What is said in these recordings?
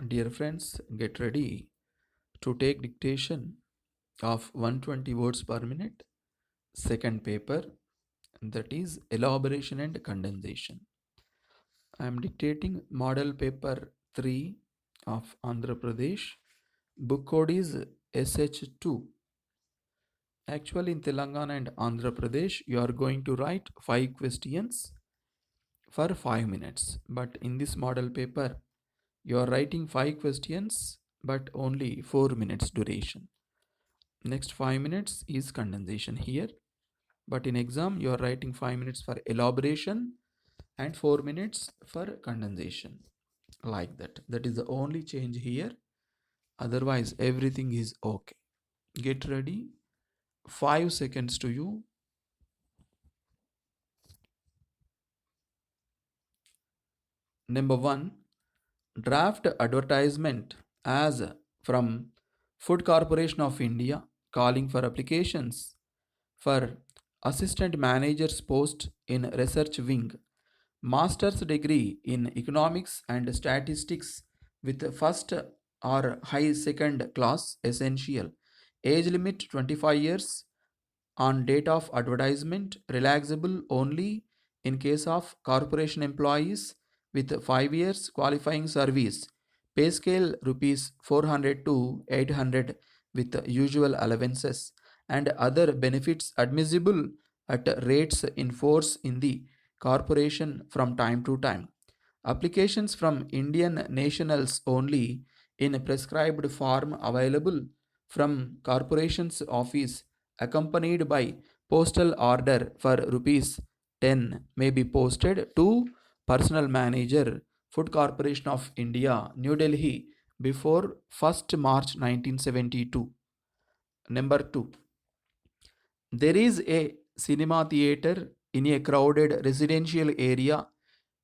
Dear friends, get ready to take dictation of 120 words per minute. Second paper, that is elaboration and condensation. I am dictating model paper 3 of Andhra Pradesh. Book code is SH2. Actually, in Telangana and Andhra Pradesh, you are going to write 5 questions for 5 minutes. But in this model paper, you are writing 5 questions but only 4 minutes duration. Next 5 minutes is condensation here. But in exam, you are writing 5 minutes for elaboration and 4 minutes for condensation. Like that. That is the only change here. Otherwise, everything is okay. Get ready. 5 seconds to you. Number 1, draft advertisement as from Food Corporation of India calling for applications for assistant manager's post in research wing, master's degree in economics and statistics with first or high second class essential, age limit 25 years, on date of advertisement relaxable only in case of corporation employees with 5 years qualifying service, pay scale rupees 400 to 800 with usual allowances and other benefits admissible at rates in force in the corporation from time to time. Applications from Indian nationals only in prescribed form available from corporation's office accompanied by postal order for rupees 10 may be posted to personal manager, Food Corporation of India, New Delhi before 1st March 1972. Number 2, there is a cinema theater in a crowded residential area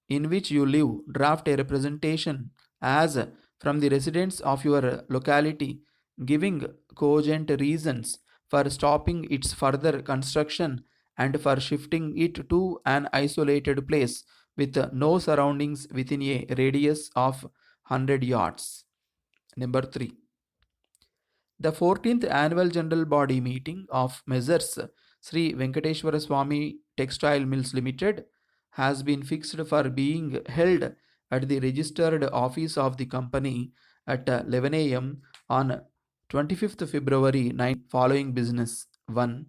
in which you live. Draft a representation as from the residents of your locality, giving cogent reasons for stopping its further construction and for shifting it to an isolated place with no surroundings within a radius of 100 yards. Number 3, the 14th Annual General Body Meeting of Messrs. Sri Venkateshwara Swamy Textile Mills Limited has been fixed for being held at the registered office of the company at 11 a.m. on 25th February 9 following business 1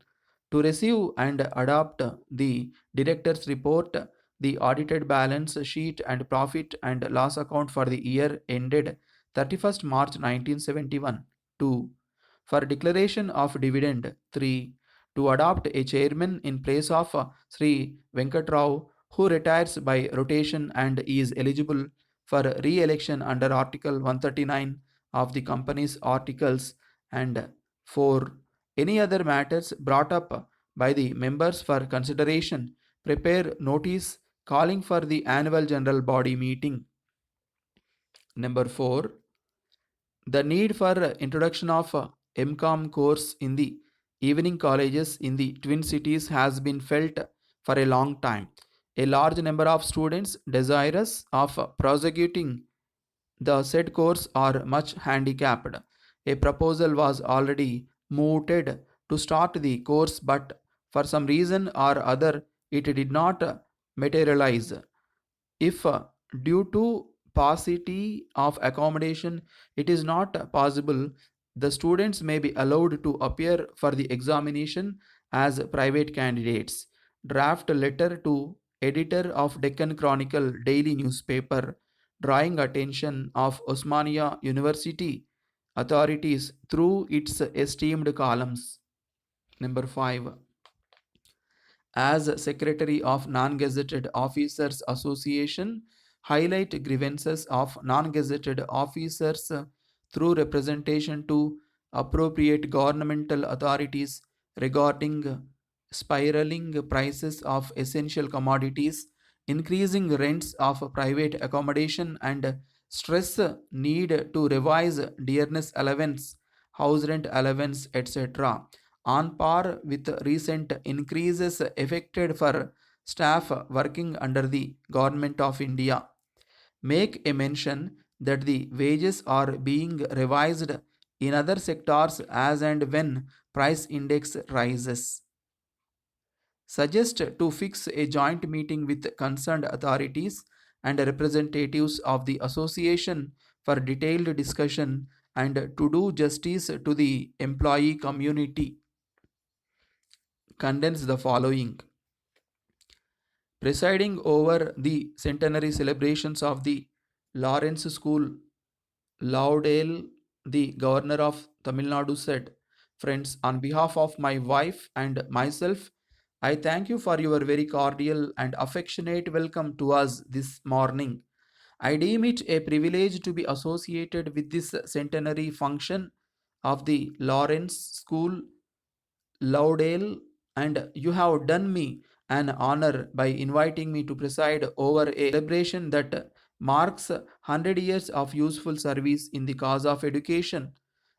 to receive and adopt the director's report, the audited balance sheet and profit and loss account for the year ended 31st March 1971. 2 for declaration of dividend. 3 to adopt a chairman in place of Sri Venkatrao who retires by rotation and is eligible for re-election under Article 139 of the company's articles, and 4 any other matters brought up by the members for consideration, prepare notice calling for the annual general body meeting. Number 4, the need for introduction of MCOM course in the evening colleges in the Twin Cities has been felt for a long time. A large number of students desirous of prosecuting the said course are much handicapped. A proposal was already mooted to start the course, but for some reason or other it did not materialize. If due to paucity of accommodation it is not possible, the students may be allowed to appear for the examination as private candidates. Draft letter to editor of Deccan Chronicle daily newspaper drawing attention of Osmania University authorities through its esteemed columns. Number 5, as Secretary of Non-Gazetted Officers Association, highlight grievances of non-gazetted officers through representation to appropriate governmental authorities regarding spiraling prices of essential commodities, increasing rents of private accommodation, and stress need to revise dearness allowance, house rent allowance, etc on par with recent increases effected for staff working under the Government of India. Make a mention that the wages are being revised in other sectors as and when price index rises. Suggest to fix a joint meeting with concerned authorities and representatives of the association for detailed discussion and to do justice to the employee community. Condense the following: presiding over the centenary celebrations of the Lawrence School, Laudale, the governor of Tamil Nadu, said, "Friends, on behalf of my wife and myself, I thank you for your very cordial and affectionate welcome to us this morning. I deem it a privilege to be associated with this centenary function of the Lawrence School, Laudale, and you have done me an honor by inviting me to preside over a celebration that marks 100 years of useful service in the cause of education.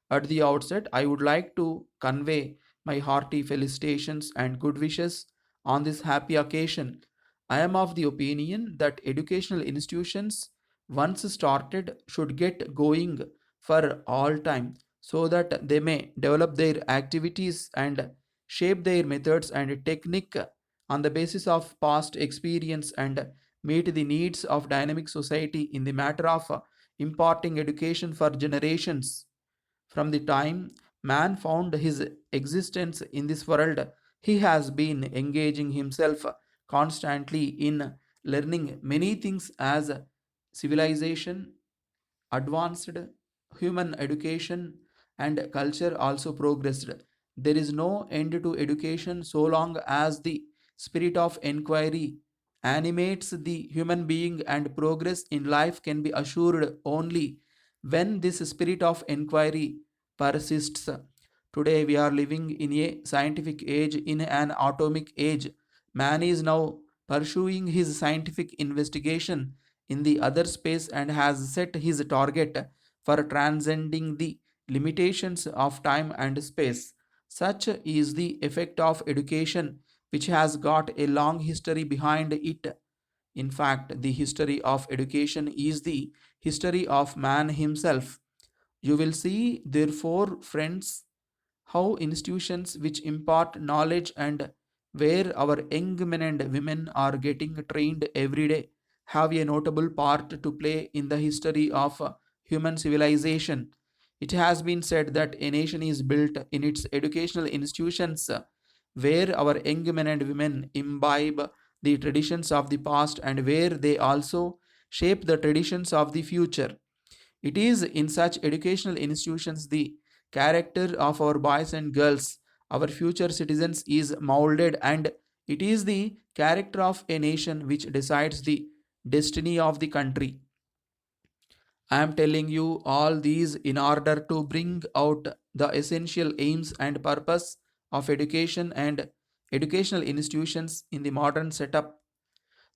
At the outset, I would like to convey my hearty felicitations and good wishes on this happy occasion. I am of the opinion that educational institutions, once started, should get going for all time so that they may develop their activities and shape their methods and technique on the basis of past experience and meet the needs of dynamic society in the matter of imparting education for generations. From the time man found his existence in this world, he has been engaging himself constantly in learning many things as civilization advanced, human education and culture also progressed. There is no end to education so long as the spirit of inquiry animates the human being, and progress in life can be assured only when this spirit of inquiry persists. Today, we are living in a scientific age, in an atomic age. Man is now pursuing his scientific investigation in the other space and has set his target for transcending the limitations of time and space. Such is the effect of education, which has got a long history behind it. In fact, the history of education is the history of man himself. You will see, therefore, friends, how institutions which impart knowledge and where our young men and women are getting trained every day have a notable part to play in the history of human civilization. It has been said that a nation is built in its educational institutions, where our young men and women imbibe the traditions of the past and where they also shape the traditions of the future. It is in such educational institutions the character of our boys and girls, our future citizens, is molded, and it is the character of a nation which decides the destiny of the country. I am telling you all these in order to bring out the essential aims and purpose of education and educational institutions in the modern setup.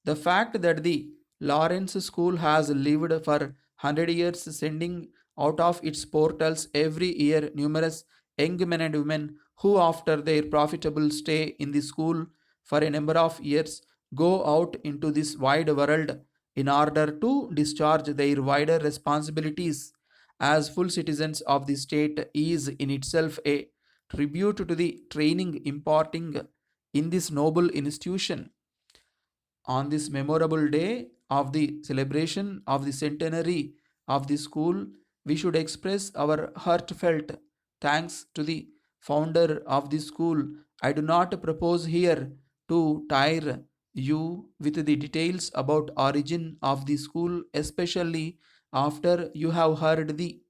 The fact that the Lawrence School has lived for 100 years, sending out of its portals every year numerous young men and women who, after their profitable stay in the school for a number of years, go out into this wide world in order to discharge their wider responsibilities as full citizens of the state, is in itself a tribute to the training imparting in this noble institution. On this memorable day of the celebration of the centenary of the school, we should express our heartfelt thanks to the founder of the school. I do not propose here to tire you with the details about origin of the school, especially after you have heard the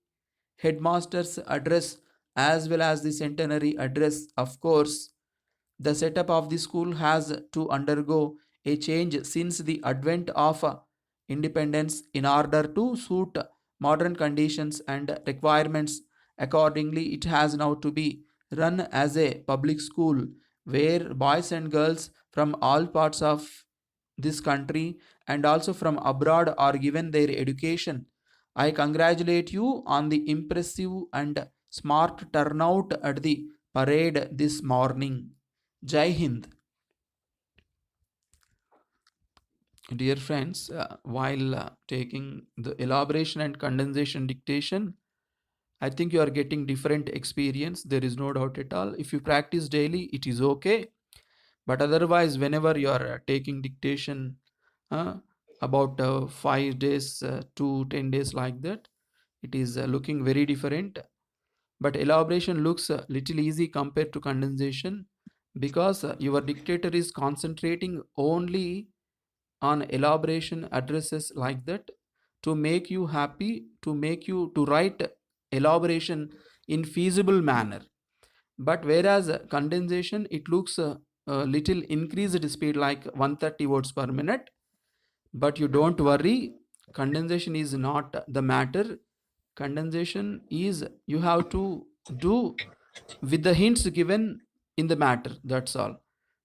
headmaster's address as well as the centenary address. Of course, the setup of the school has to undergo a change since the advent of independence in order to suit modern conditions and requirements. Accordingly, it has now to be run as a public school where boys and girls from all parts of this country and also from abroad are given their education. I congratulate you on the impressive and smart turnout at the parade this morning. Jai Hind. Dear friends, while taking the elaboration and condensation dictation, I think you are getting different experience. There is no doubt at all. If you practice daily, it is okay. But otherwise, whenever you are taking dictation uh, about 5 days to 10 days like that, it is looking very different. But elaboration looks a little easy compared to condensation because your dictator is concentrating only on elaboration addresses like that to make you happy, to make you to write elaboration in feasible manner. But whereas condensation, it looks a little increased speed like 130 words per minute. But you don't worry, condensation is not the matter. Condensation is you have to do with the hints given in the matter, that's all.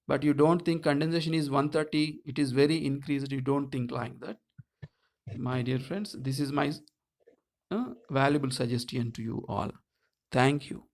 But you don't think condensation is 130, it is very increased, you don't think like that. My dear friends, this is my valuable suggestion to you all. Thank you.